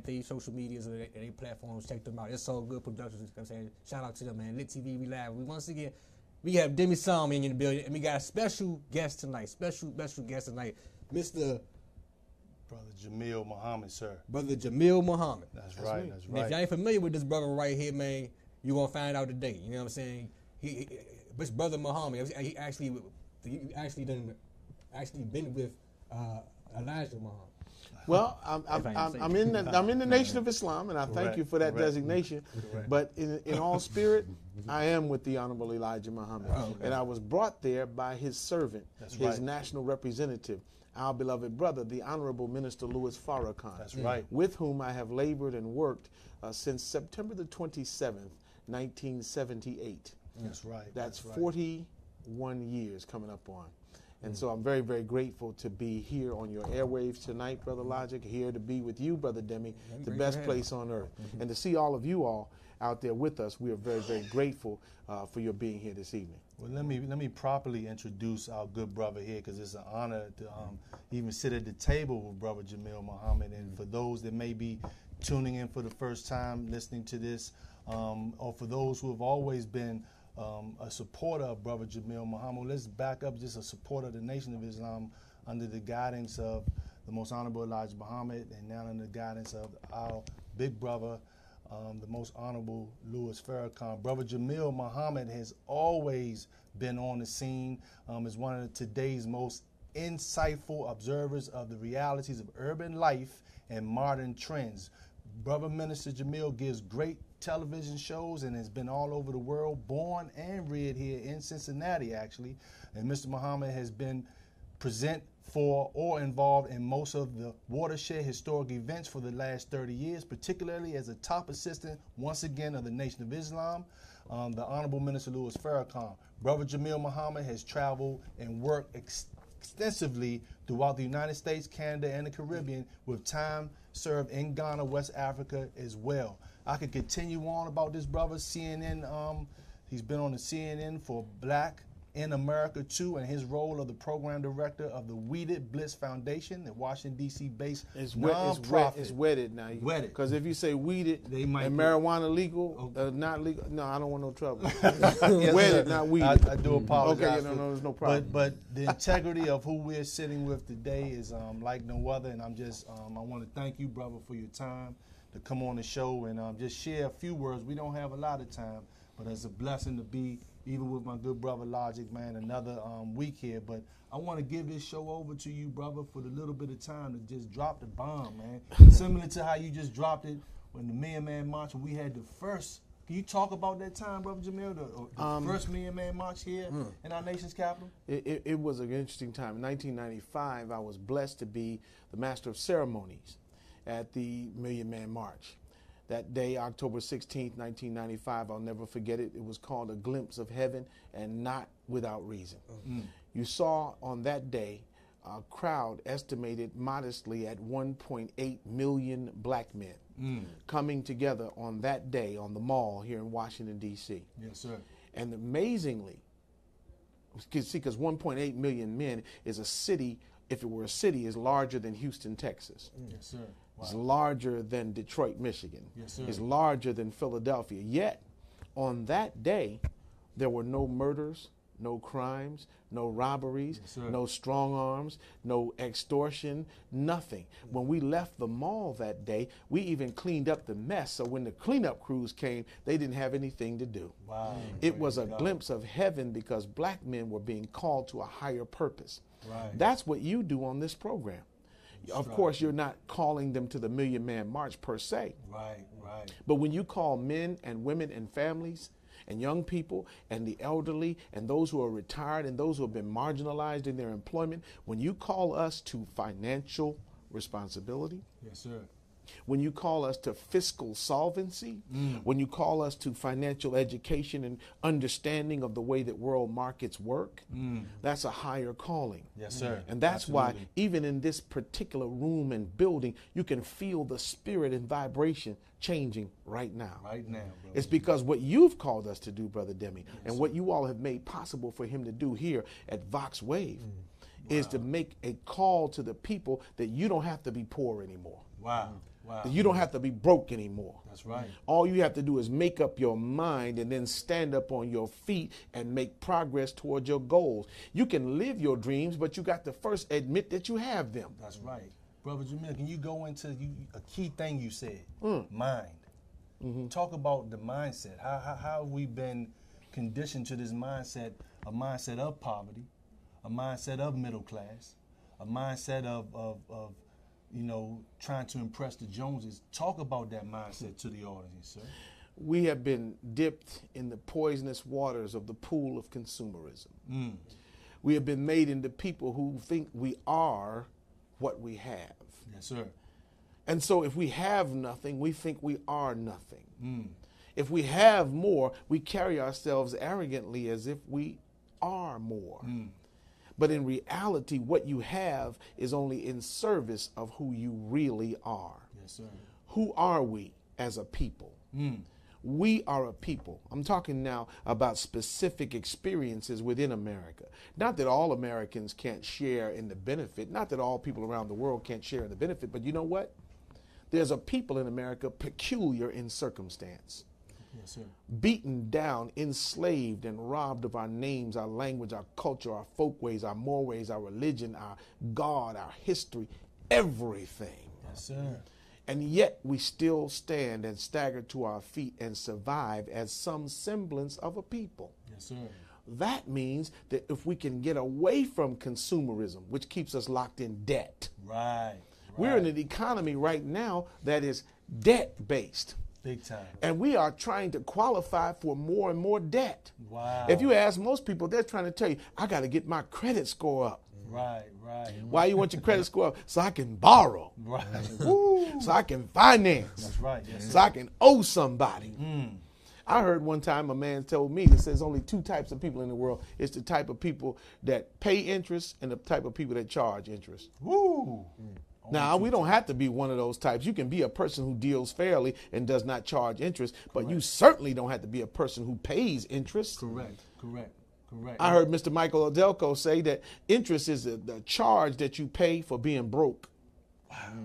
their social medias or their platforms. Check them out. It's All Good Productions. You know what I'm saying? Shout out to them, man. Lit TV, we live. Once again, we have Demi Salmi in the building, and we got a special guest tonight. Special guest tonight, Mr. Brother Jamil Muhammad, sir. Brother Jamil Muhammad. That's right. That's And right. if y'all ain't familiar with this brother right here, man, you gonna find out today. You know what I'm saying? This brother Muhammad, he actually been with Elijah Muhammad. Well, I'm in the Nation of Islam, and I thank you for that designation. But in all spirit, I am with the Honorable Elijah Muhammad, and I was brought there by his servant, his national representative, our beloved brother, the Honorable Minister Louis Farrakhan. That's right. With whom I have labored and worked since September the 27th, 1978. That's right. That's 41 years coming up on. And so I'm very, very grateful to be here on your airwaves tonight, Brother Logic, here to be with you, Brother Demi, the best place on earth. And to see all of you all out there with us, we are very, very grateful for your being here this evening. Well, let me properly introduce our good brother here, because it's an honor to even sit at the table with Brother Jamil Muhammad. And for those that may be tuning in for the first time, listening to this, or for those who have always been a supporter of Brother Jamil Muhammad, let's back up, just a supporter of the Nation of Islam under the guidance of the Most Honorable Elijah Muhammad, and now under the guidance of our big brother, the Most Honorable Louis Farrakhan. Brother Jamil Muhammad has always been on the scene, as one of today's most insightful observers of the realities of urban life and modern trends. Brother Minister Jamil gives great television shows and has been all over the world, born and reared here in Cincinnati, actually. And Mr. Muhammad has been present for or involved in most of the watershed historic events for the last 30 years, particularly as a top assistant, once again, of the Nation of Islam, the Honorable Minister Louis Farrakhan. Brother Jamil Muhammad has traveled and worked extensively throughout the United States, Canada, and the Caribbean, with time served in Ghana, West Africa as well. I could continue on about this brother. CNN, he's been on the CNN for Black in America too, and his role of the program director of the Weeded Bliss Foundation, the Washington D.C. based nonprofit. It's wedded now. Wedded. Because if you say weeded they might and marijuana legal, not legal, no, I don't want no trouble. Yes, wedded, sir. not weeded. I do apologize. Okay, no, there's no problem. But the integrity of who we're sitting with today is like no other, and I'm just I want to thank you, brother, for your time to come on the show and just share a few words. We don't have a lot of time, but it's a blessing to be, even with my good brother Logic, man, another week here. But I want to give this show over to you, brother, for the little bit of time to just drop the bomb, man. Similar to how you just dropped it when the Million Man March, when we had the first. Can you talk about that time, Brother Jamil, the first Million Man March here in our nation's capital? It was an interesting time. In 1995, I was blessed to be the Master of Ceremonies at the Million Man March. That day, October 16th, 1995, I'll never forget it. It was called A Glimpse of Heaven, and not without reason. You saw on that day a crowd estimated modestly at 1.8 million black men coming together on that day on the mall here in Washington, D.C. Yes, sir. And amazingly, because 1.8 million men is a city, if it were a city, is larger than Houston, Texas. Yes, sir. Wow. It's larger than Detroit, Michigan. Yes, sir. It's larger than Philadelphia. Yet, on that day, there were no murders, no crimes, no robberies, yes, no strong arms, no extortion, nothing. When we left the mall that day, we even cleaned up the mess. So when the cleanup crews came, they didn't have anything to do. Wow. It was a glimpse of heaven because black men were being called to a higher purpose. Right. That's what you do on this program. Of course, you're not calling them to the Million Man March per se. Right, right. But when you call men and women and families and young people and the elderly and those who are retired and those who have been marginalized in their employment, when you call us to financial responsibility, yes, sir, when you call us to fiscal solvency, when you call us to financial education and understanding of the way that world markets work, that's a higher calling. Yes, sir. And that's why Absolutely. even in this particular room and building, you can feel the spirit and vibration changing right now. Right now, brother. It's because what you've called us to do, Brother Demi, and what you all have made possible for him to do here at Vox Wave is to make a call to the people that you don't have to be poor anymore. Wow. Wow. That you don't have to be broke anymore. That's right. All you have to do is make up your mind and then stand up on your feet and make progress toward your goals. You can live your dreams, but you got to first admit that you have them. That's right. Brother Jamil, can you go into a key thing you said? Mm. Mind. Talk about the mindset. How have we been conditioned to this mindset, a mindset of poverty, a mindset of middle class, a mindset of you know, trying to impress the Joneses? Talk about that mindset to the audience, sir. We have been dipped in the poisonous waters of the pool of consumerism. We have been made into people who think we are what we have. Yes, sir. And so if we have nothing, we think we are nothing. If we have more, we carry ourselves arrogantly as if we are more. But in reality, what you have is only in service of who you really are. Yes, sir. Who are we as a people? We are a people. I'm talking now about specific experiences within America. Not that all Americans can't share in the benefit, not that all people around the world can't share in the benefit, but you know what? There's a people in America peculiar in circumstance. Yes, sir. Beaten down, enslaved, and robbed of our names, our language, our culture, our folkways, our mores, our religion, our God, our history, everything. Yes, sir. And yet we still stand and stagger to our feet and survive as some semblance of a people. Yes, sir. That means that if we can get away from consumerism, which keeps us locked in debt. Right. We're in an economy right now that is debt-based. Big time. And we are trying to qualify for more and more debt. Wow. If you ask most people, they're trying to tell you, I got to get my credit score up. Right, right. Why you want your credit score up? So I can borrow. Right. So I can finance. That's right. Yes, so I can owe somebody. I heard one time a man told me that says only two types of people in the world. It's the type of people that pay interest and the type of people that charge interest. Woo! Now, we don't have to be one of those types. You can be a person who deals fairly and does not charge interest, but you certainly don't have to be a person who pays interest. Correct, correct, correct. I heard Mr. Michael Adelko say that interest is the charge that you pay for being broke. Wow.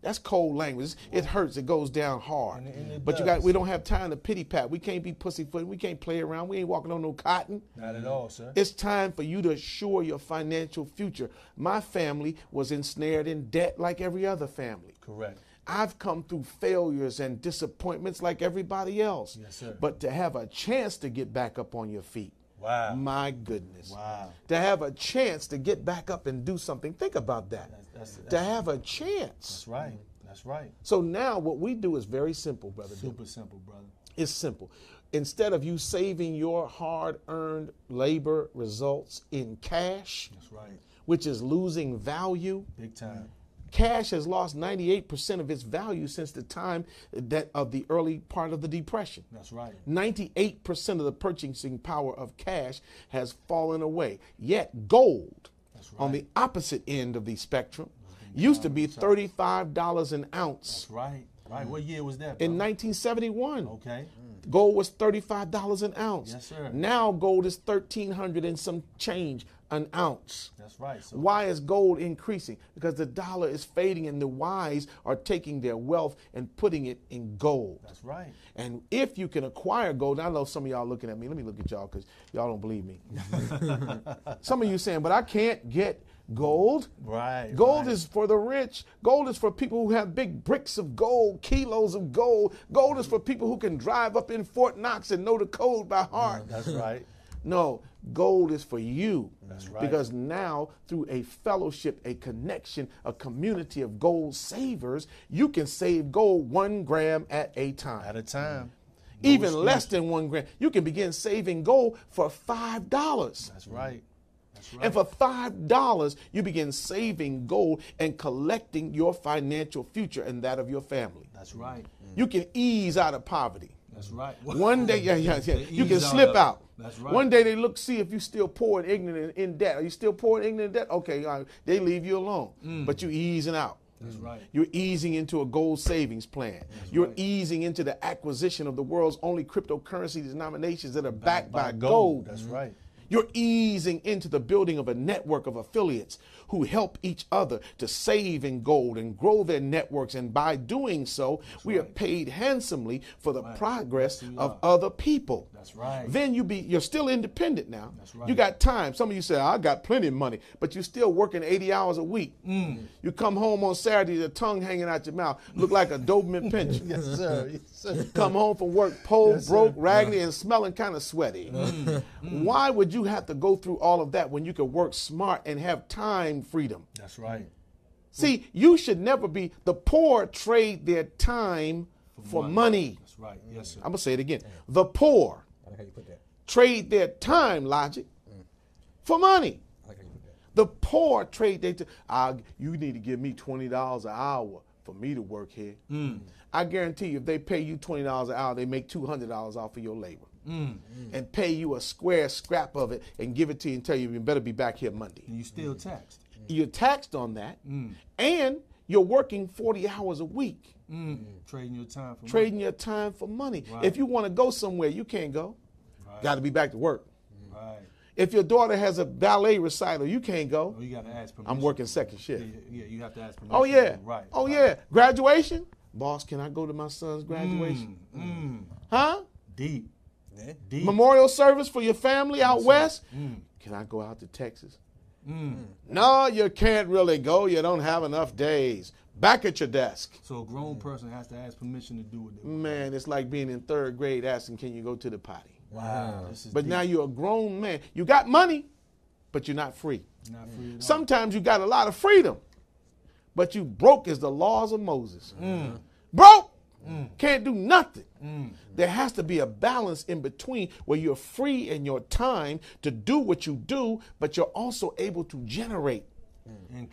That's cold language. It hurts. It goes down hard. But we don't have time to pity pat. We can't be pussyfooting. We can't play around. We ain't walking on no cotton. Not at all, sir. It's time for you to assure your financial future. My family was ensnared in debt like every other family. Correct. I've come through failures and disappointments like everybody else. Yes, sir. But to have a chance to get back up on your feet. Wow. My goodness. Wow. To have a chance to get back up and do something. Think about that. To have a chance. That's right. That's right. So now what we do is very simple, brother. Super simple, brother. It's simple. Instead of you saving your hard-earned labor results in cash, that's right, which is losing value. Big time. Cash has lost 98% of its value since the time of the early part of the Depression. That's right. 98% of the purchasing power of cash has fallen away. Yet gold, on the opposite end of the spectrum, used to be $35 an ounce. That's right. Right. What year was that, In 1971. Okay. Gold was $35 an ounce. Yes, sir. Now gold is $1,300 and some change an ounce. That's right. So why is gold increasing? Because the dollar is fading and the wise are taking their wealth and putting it in gold. That's right. And if you can acquire gold, I know some of y'all looking at me. Let me look at y'all because y'all don't believe me. Some of you saying, but I can't get gold. Right. Gold is for the rich. Gold is for people who have big bricks of gold, kilos of gold. Gold is for people who can drive up in Fort Knox and know the code by heart. That's right. No, gold is for you. That's right. Because now, through a fellowship, a connection, a community of gold savers, you can save gold 1 gram at a time. At a time. Even less than 1 gram. You can begin saving gold for $5. That's right. And for $5, you begin saving gold and collecting your financial future and that of your family. That's right. You can ease out of poverty. That's right. One day, you can slip out. That's right. One day they look, see if you still poor and ignorant in debt. Are you still poor and ignorant in debt? Okay, all right. They leave you alone. But you're easing out. That's right. You're easing into a gold savings plan. You're easing into the acquisition of the world's only cryptocurrency denominations that are backed by gold. That's right. You're easing into the building of a network of affiliates who help each other to save in gold and grow their networks. And by doing so, we are paid handsomely for the progress of other people. That's right. Then you're still independent now. That's right. You got time. Some of you say, I got plenty of money, but you're still working 80 hours a week. You come home on Saturday, your tongue hanging out your mouth, look like a Doberman pincher. Yes, sir. Yes, sir. Come home from work, broke, raggedy, and smelling kind of sweaty. Why would you have to go through all of that when you could work smart and have time freedom? That's right. See, you should never be, the poor trade their time for money. That's right. Yes, sir. I'm going to say it again. The poor trade their time, Logic, for money. The poor trade their time. You need to give me $20 an hour for me to work here. I guarantee you, if they pay you $20 an hour, they make $200 off of your labor. And pay you a square scrap of it and give it to you and tell you you better be back here Monday. And you still taxed. You're taxed on that, and you're working 40 hours a week. Trading your time for Trading money. your time for money. Right. If you want to go somewhere, you can't go. Right. Got to be back to work. Right. If your daughter has a ballet recital, you can't go. Oh, you got to ask permission. I'm working second shift. Yeah, you have to ask permission. Oh, yeah. Right. Oh, yeah. Graduation? Boss, can I go to my son's graduation? Huh? Deep. Deep. Memorial service for your family out west? Can I go out to Texas? No, you can't really go. You don't have enough days. Back at your desk. So a grown person has to ask permission to do what they want. Man, it's like being in third grade asking, can you go to the potty? Wow. This is But deep. now you're a grown man. You got money, but you're not free. Not free at all. Sometimes you got a lot of freedom, but you broke as the laws of Moses. Broke. Can't do nothing. There has to be a balance in between where you're free in your time to do what you do, but you're also able to generate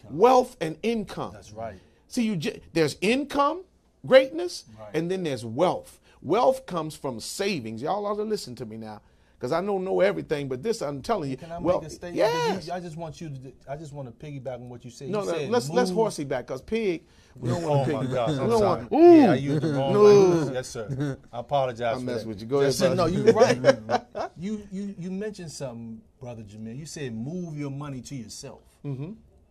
wealth and income. That's right. See, there's income, greatness, and then there's wealth. Wealth comes from savings. Y'all ought to listen to me now, because I don't know everything, but this I'm telling you. Can I well, make a statement? yes. I just want you to. I just want to piggyback on what you said. No, you said let's horsey back, because pig. We don't want to Oh my piggyback. gosh, We I'm don't sorry. want. Ooh, Yeah, I used the wrong no. language. Yes, sir. I apologize. I for mess that. with you. Go ahead, Yes, sir. No, brother. you're right. You mentioned something, Brother Jamil. You said move your money to yourself.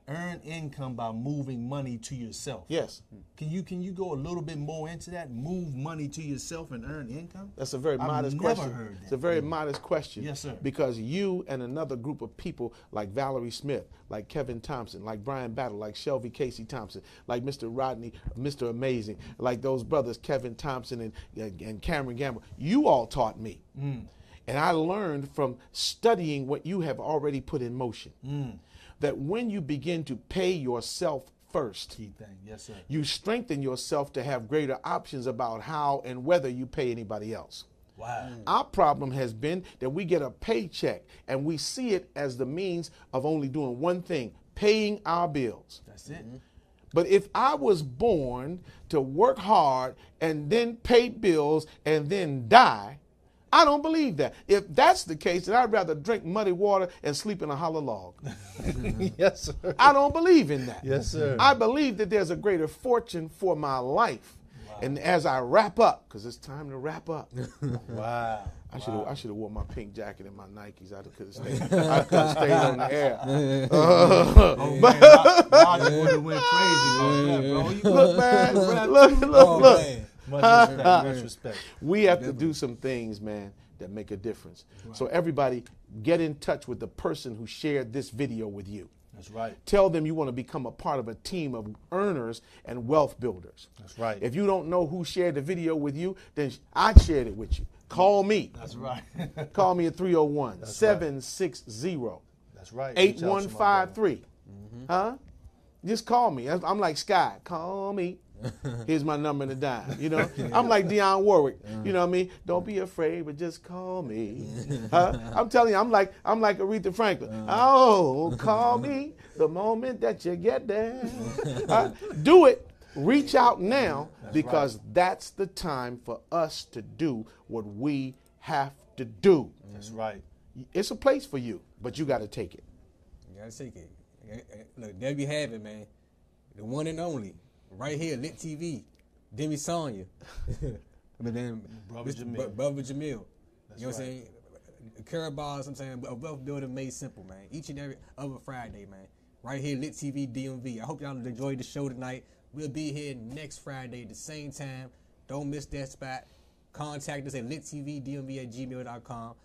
Earn income by moving money to yourself. Yes. Can you go a little bit more into that? Move money to yourself and earn income? That's a very modest I've never question. heard that. It's a very modest question. Yes, sir. Because you and another group of people like Valerie Smith, like Kevin Thompson, like Brian Battle, like Shelby Casey Thompson, like Mr. Rodney, Mr. Amazing, like those brothers Kevin Thompson and Cameron Gamble, you all taught me. And I learned from studying what you have already put in motion. That when you begin to pay yourself first, Key thing. Yes, sir. you strengthen yourself to have greater options about how and whether you pay anybody else. Wow. Our problem has been that we get a paycheck and we see it as the means of only doing one thing, paying our bills. That's it. But if I was born to work hard and then pay bills and then die, I don't believe that. If that's the case, then I'd rather drink muddy water and sleep in a hollow log. Yes, sir. I don't believe in that. Yes, sir. I believe that there's a greater fortune for my life. Wow. And as I wrap up, because it's time to wrap up. Wow. I should have worn my pink jacket and my Nikes. I could have stayed on the air. Roger would have went crazy on that, bro. Look, man. Look. Much respect. We have to do some things, man, that make a difference. Right. So everybody, get in touch with the person who shared this video with you. That's right. Tell them you want to become a part of a team of earners and wealth builders. That's right. If you don't know who shared the video with you, then I shared it with you. Call me. That's right. Call me at 301-760. That's right. 8153. Huh? Just call me. I'm like Sky. Call me. Here's my number and a dime. You know, I'm like Dionne Warwick. You know what I mean? Don't be afraid, but just call me. I'm telling you, I'm like Aretha Franklin. Oh, call me the moment that you get there. Do it. Reach out now, because that's the time for us to do what we have to do. That's right. It's a place for you, but you got to take it. You got to take it. Look, there you have it, man. The one and only, right here, Lit TV, Demi Sonya. But then Brother Jamil. Brother Jamil. You know That's what I'm right. saying? Carabas, I'm saying, a wealth building made simple, man. Each and every other Friday, man. Right here, Lit TV DMV. I hope y'all enjoyed the show tonight. We'll be here next Friday at the same time. Don't miss that spot. Contact us at littvdmv@gmail.com.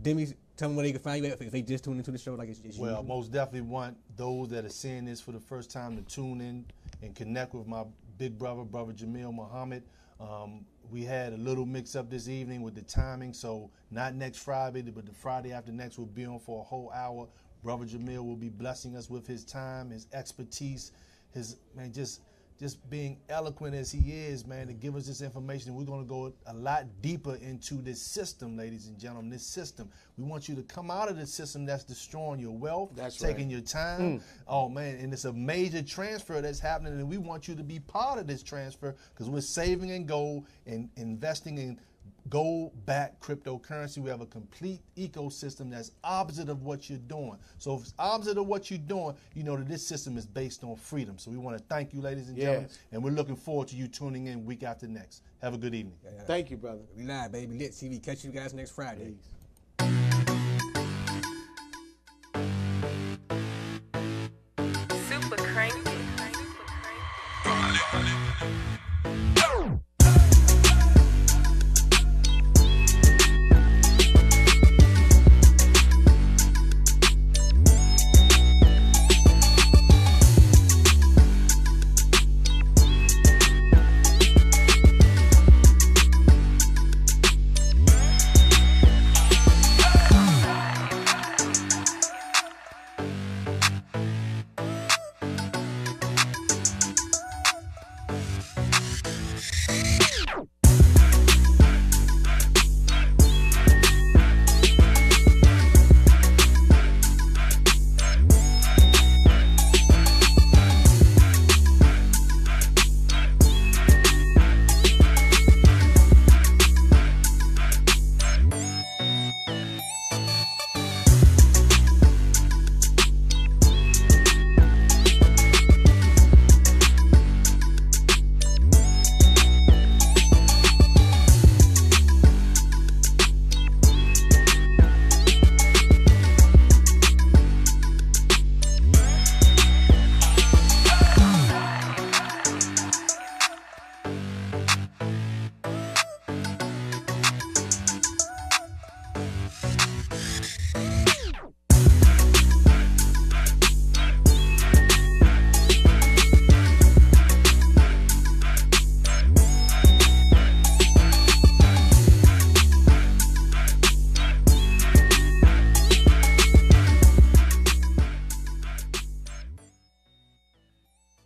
Demi, tell them where they can find you at if they just tuned into the show like it's Well, usual. most definitely want those that are seeing this for the first time to tune in and connect with my big brother, Brother Jamil Muhammad. We had a little mix-up this evening with the timing, so not next Friday, but the Friday after next we'll be on for a whole hour. Brother Jamil will be blessing us with his time, his expertise, his, man, just being eloquent as he is, man, to give us this information. We're going to go a lot deeper into this system, ladies and gentlemen, this system. We want you to come out of the system that's destroying your wealth, taking your time. Oh, man, and it's a major transfer that's happening, and we want you to be part of this transfer because we're saving in gold and investing in gold-backed cryptocurrency. We have a complete ecosystem that's opposite of what you're doing. So if it's opposite of what you're doing, you know that this system is based on freedom. So we want to thank you, ladies and gentlemen, and we're looking forward to you tuning in week after next. Have a good evening. Thank you, brother. We live, baby. Lit TV. Catch you guys next Friday. Peace.